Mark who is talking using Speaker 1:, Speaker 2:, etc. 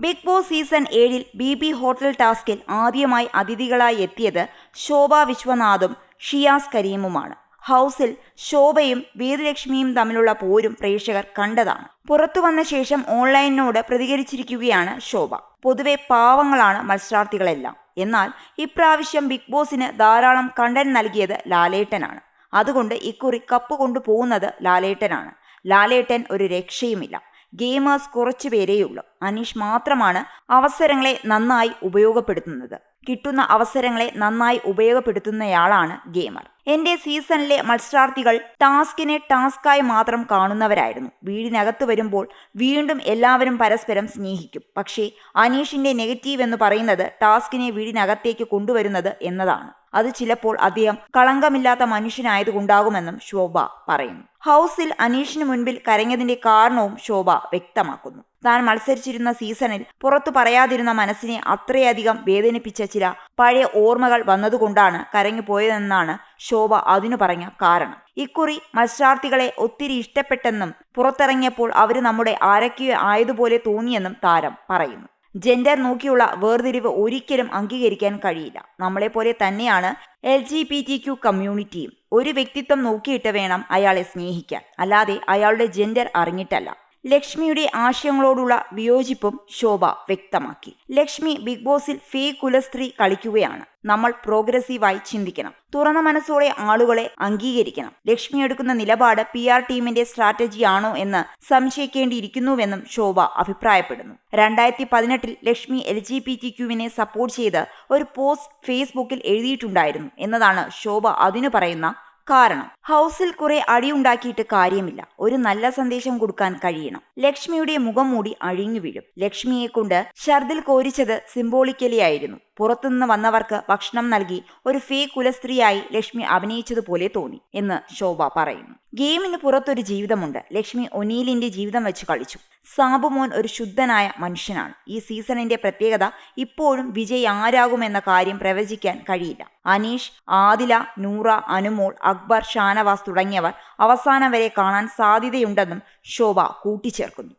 Speaker 1: Big boss season 7 BB hotel ടാസ്കിൽ ആദ്യമായി അതിഥികളായി എത്തിയത് ശോഭ വിശ്വനാഥും ഷിയാസ് കരീമുമാണ്. ഹൗസിൽ ശോഭയും വേദലക്ഷ്മിയും തമ്മിലുള്ള പോരും പ്രേക്ഷകർ കണ്ടതാണ്. പുറത്തു വന്ന ശേഷം ഓൺലൈനിനോട് പ്രതികരിച്ചിരിക്കുകയാണ് ശോഭ. പൊതുവെ പാവങ്ങളാണ് മത്സരാർത്ഥികളെല്ലാം. എന്നാൽ ഇപ്രാവശ്യം ബിഗ് ബോസിന് ധാരാളം കണ്ടന്റ് നൽകിയത് ലാലേട്ടനാണ്. അതുകൊണ്ട് ഇക്കുറി കപ്പ് കൊണ്ടുപോകുന്നത് ലാലേട്ടനാണ്. ലാലേട്ടൻ ഒരു രക്ഷയുമില്ല. ഗെയിമേഴ്സ് കുറച്ചുപേരേയുള്ളൂ. അനീഷ് മാത്രമാണ് അവസരങ്ങളെ നന്നായി ഉപയോഗപ്പെടുത്തുന്നത്. കിട്ടുന്ന അവസരങ്ങളെ നന്നായി ഉപയോഗപ്പെടുത്തുന്നയാളാണ് ഗെയിമർ. എന്റെ സീസണിലെ മത്സരാർത്ഥികൾ ടാസ്കിനെ ടാസ്കായി മാത്രം കാണുന്നവരായിരുന്നു. വീടിനകത്ത് വരുമ്പോൾ വീണ്ടും എല്ലാവരും പരസ്പരം സ്നേഹിക്കും. പക്ഷേ അനീഷിന്റെ നെഗറ്റീവ് എന്ന് പറയുന്നത് ടാസ്കിനെ വീടിനകത്തേക്ക് കൊണ്ടുവരുന്നത് എന്നതാണ്. അത് ചിലപ്പോൾ അദ്ദേഹം കളങ്കമില്ലാത്ത മനുഷ്യനായതുകൊണ്ടാകുമെന്നും ശോഭ പറയുന്നു. ഹൗസിൽ അനീഷിന് മുൻപിൽ കരഞ്ഞതിന്റെ കാരണവും ശോഭ വ്യക്തമാക്കുന്നു. താൻ മത്സരിച്ചിരുന്ന സീസണിൽ പുറത്തു പറയാതിരുന്ന മനസ്സിനെ അത്രയധികം വേദനിപ്പിച്ച ചില പഴയ ഓർമ്മകൾ വന്നതുകൊണ്ടാണ് കരഞ്ഞു പോയതെന്നാണ് ശോഭ അതിനു പറഞ്ഞ കാരണം. ഇക്കുറി മത്സരാർത്ഥികളെ ഒത്തിരി ഇഷ്ടപ്പെട്ടെന്നും പുറത്തിറങ്ങിയപ്പോൾ അവര് നമ്മുടെ ആരൊക്കെയോ ആയതുപോലെ തോന്നിയെന്നും താരം പറയുന്നു. ജെൻഡർ നോക്കിയുള്ള വേർതിരിവ് ഒരിക്കലും അംഗീകരിക്കാൻ കഴിയില്ല. നമ്മളെപ്പോലെ തന്നെയാണ് LGBTQ കമ്മ്യൂണിറ്റിയും. ഒരു വ്യക്തിത്വം നോക്കിയിട്ട് വേണം അയാളെ സ്നേഹിക്കാൻ, അല്ലാതെ അയാളുടെ ജെൻഡർ അറിഞ്ഞിട്ടല്ല. ലക്ഷ്മിയുടെ ആശയങ്ങളോടുള്ള വിയോജിപ്പും ശോഭ വ്യക്തമാക്കി. ലക്ഷ്മി ബിഗ് ബോസിൽ ഫേക്ക് കുലസ്ത്രീ കളിക്കുകയാണ്. നമ്മൾ പ്രോഗ്രസീവായി ചിന്തിക്കണം. തുറന്ന മനസ്സോടെ ആളുകളെ അംഗീകരിക്കണം. ലക്ഷ്മി എടുക്കുന്ന നിലപാട് PR ടീമിന്റെ സ്ട്രാറ്റജിയാണോ എന്ന് സംശയിക്കേണ്ടിയിരിക്കുന്നുവെന്നും ശോഭ അഭിപ്രായപ്പെടുന്നു. 2018 ലക്ഷ്മി LGBTQവിനെ സപ്പോർട്ട് ചെയ്ത് ഒരു പോസ്റ്റ് ഫേസ്ബുക്കിൽ എഴുതിയിട്ടുണ്ടായിരുന്നു എന്നതാണ് ശോഭ അതിനു പറയുന്ന കാരണം. ഹൗസിൽ കുറെ അടിയുണ്ടാക്കിയിട്ട് കാര്യമില്ല. ഒരു നല്ല സന്ദേശം കൊടുക്കാൻ കഴിയണം. ലക്ഷ്മിയുടെ മുഖം മൂടി അഴിഞ്ഞു വീഴും. ലക്ഷ്മിയെ കൊണ്ട് ഛർദിൽ കോരിച്ചത് സിംബോളിക്കലി ആയിരുന്നു. പുറത്തുനിന്ന് വന്നവർക്ക് ഭക്ഷണം നൽകി ഒരു ഫേക്ക് കുലസ്ത്രീയായി ലക്ഷ്മി അഭിനയിച്ചതുപോലെ തോന്നി എന്ന് ശോഭ പറയുന്നു. ഗെയിമിന് പുറത്തൊരു ജീവിതമുണ്ട്. ലക്ഷ്മി ഒനീലിന്റെ ജീവിതം വെച്ച് കളിച്ചു. സാബുമോൻ ഒരു ശുദ്ധനായ മനുഷ്യനാണ്. ഈ സീസണിന്റെ പ്രത്യേകത ഇപ്പോഴും വിജയ് ആരാകുമെന്ന കാര്യം പ്രവചിക്കാൻ കഴിയില്ല. അനീഷ്, ആദില, നൂറ, അനുമോൾ, അക്ബർ, ഷാനവാസ് തുടങ്ങിയവർ അവസാനം വരെ കാണാൻ സാധ്യതയുണ്ടെന്നും ശോഭ കൂട്ടിച്ചേർക്കുന്നു.